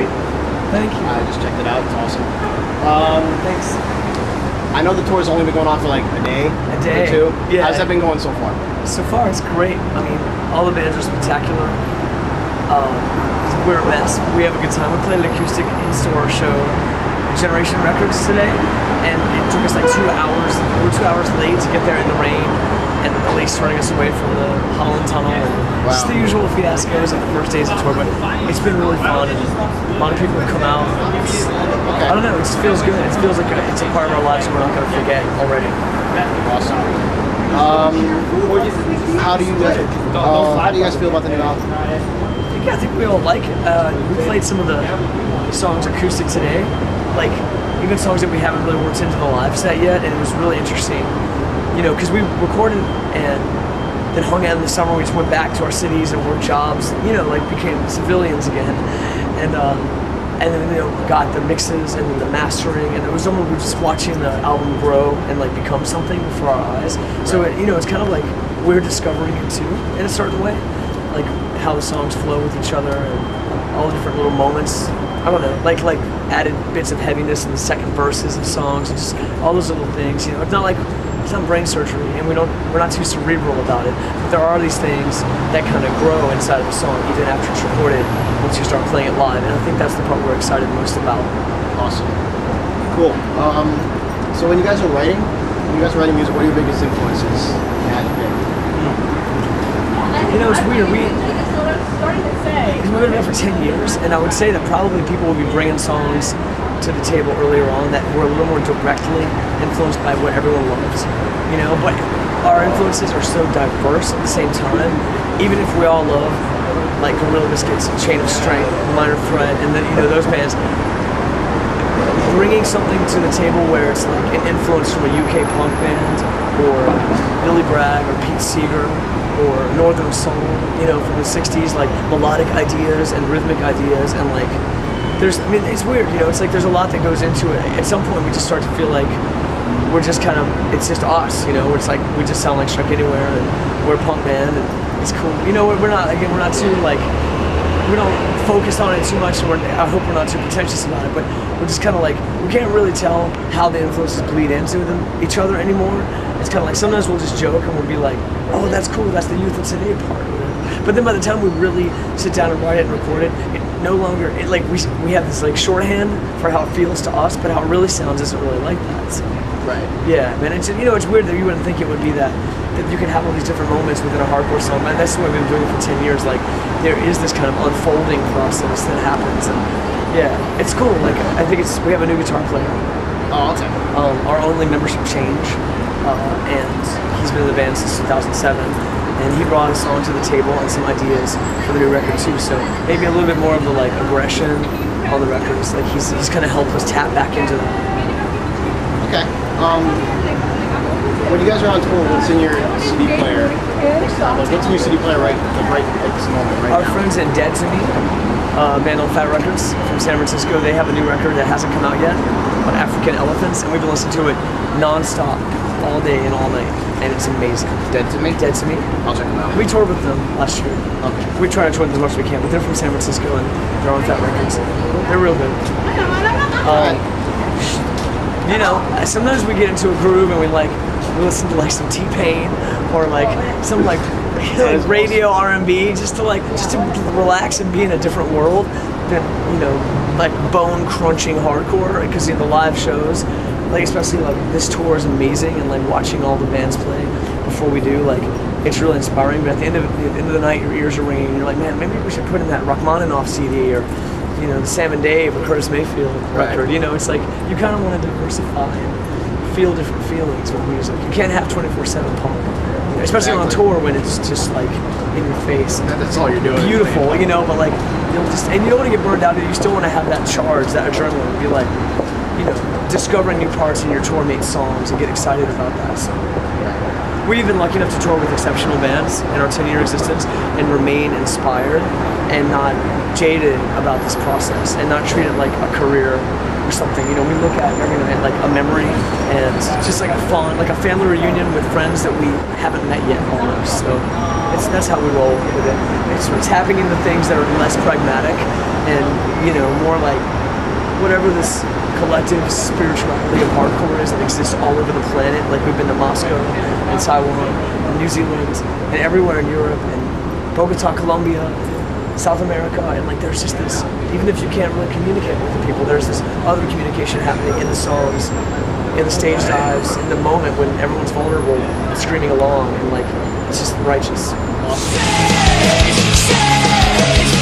great. Thank you. I just checked it out. It's awesome. Thanks. I know the tour's only been going on for like a day. day. Or two. Yeah. How's that been going so far? So far, it's great. I mean, all the bands are spectacular. We're a mess. We have a good time. We played an acoustic in-store show, Generation Records today, and it took us like 2 hours. We were 2 hours late to get there in the rain, and the police turning us away from the Holland Tunnel. And Just the usual fiascos of the first days of tour, but it's been really fun, and a lot of people have come out. I don't know. It just feels good. It feels like it's a part of our lives we're not going to forget already. Awesome. How do you guys feel about the new album? I think we all like it. We played some of the songs acoustic today, like even songs that we haven't really worked into the live set yet, and it was really interesting, you know, because we recorded and then hung out in the summer. We just went back to our cities and worked jobs, you know, like became civilians again, and then you know got the mixes and then the mastering, and it was almost we were just watching the album grow and like become something before our eyes. So it, you know, it's kind of like we're discovering it too in a certain way, like how the songs flow with each other and all the different little moments. I don't know, like added bits of heaviness in the second verses of songs and just all those little things. You know, it's not brain surgery, and we're not too cerebral about it. But there are these things that kind of grow inside of a song even after it's recorded once you start playing it live. And I think that's the part we're excited most about. Awesome. Cool. So when you guys are writing music, what are your biggest influences? You know, it's weird. We've been doing it for 10 years, and I would say that probably people will be bringing songs to the table earlier on that were a little more directly influenced by what everyone loves, you know, but our influences are so diverse at the same time. Even if we all love, like, Gorilla Biscuits, Chain of Strength, Minor Threat, and then, you know, those bands, bringing something to the table where it's like an influence from a UK punk band, or Billy Bragg, or Pete Seeger, or Northern Soul, you know, from the 60s, like melodic ideas and rhythmic ideas, and like I mean, it's weird, you know, it's like there's a lot that goes into it. At some point we just start to feel like we're just kind of, it's just us, you know, it's like we just sound like Struck Anywhere, and we're a punk band, and it's cool. You know, we're not too, like, we don't focus on it too much, and I hope we're not too pretentious about it, but we're just kind of like, we can't really tell how the influences bleed into each other anymore. It's kind of like, sometimes we'll just joke and we'll be like, oh, that's cool, that's the Youth of Today part. But then by the time we really sit down and write it and record it, it no longer, like we have this like shorthand for how it feels to us, but how it really sounds isn't really like that. So. Right. Yeah, man, it's, you know, it's weird that you wouldn't think it would be that you can have all these different moments within a hardcore song. Man, that's the way we've been doing it for 10 years. Like, there is this kind of unfolding process that happens, and yeah, it's cool. Like, I think we have a new guitar player. Oh, okay. Our only membership change, and he's been in the band since 2007. And he brought a song to the table and some ideas for the new record too. So maybe a little bit more of the like aggression on the records. Like he's kind of helped us tap back into that. Okay. When you guys are on tour, what's in your CD player? What's in your CD player right at this moment? Our friends at Dead to Me, band on Fat Records from San Francisco, they have a new record that hasn't come out yet on African Elephants, and we've been listening to it non-stop all day and all night, and it's amazing. Dead to Me? Dead to Me. I'll check them out. We toured with them last year. Okay. We try to tour them as much as we can, but they're from San Francisco and they're on Fat Records. They're real good. You know, sometimes we get into a groove and we listen to like some T-Pain or like some like radio R&B just to relax and be in a different world than, you know, like bone crunching hardcore, because in the live shows, like especially like this tour is amazing, and like watching all the bands play before we do, like it's really inspiring. But at the end of the night, your ears are ringing and you're like, man, maybe we should put in that Rachmaninoff CD, or you know, the Sam and Dave or Curtis Mayfield record. You know, it's like you kind of want to diversify and feel different feelings with music. You can't have 24/7 punk, you know, especially on tour when it's just like in your face. That's all you're doing. Beautiful, you know, but like and you don't want to get burned out. You still want to have that charge, that adrenaline, be like, you know, discovering new parts in your tour mate songs and get excited about that. So. we've been lucky enough to tour with exceptional bands in our 10-year existence and remain inspired and not jaded about this process and not treat it like a career or something. You know, we look at every night like a memory and just like a fun, like a family reunion with friends that we haven't met yet almost. So that's how we roll with it. It's sort of tapping into things that are less pragmatic and, you know, more like whatever this collective spirituality of hardcore is that exists all over the planet. Like we've been to Moscow and Taiwan and New Zealand and everywhere in Europe and Bogota, Colombia, South America, and like there's just this, even if you can't really communicate with the people, there's this other communication happening in the songs, in the stage dives, in the moment when everyone's vulnerable, screaming along, and like it's just righteous. Save, save.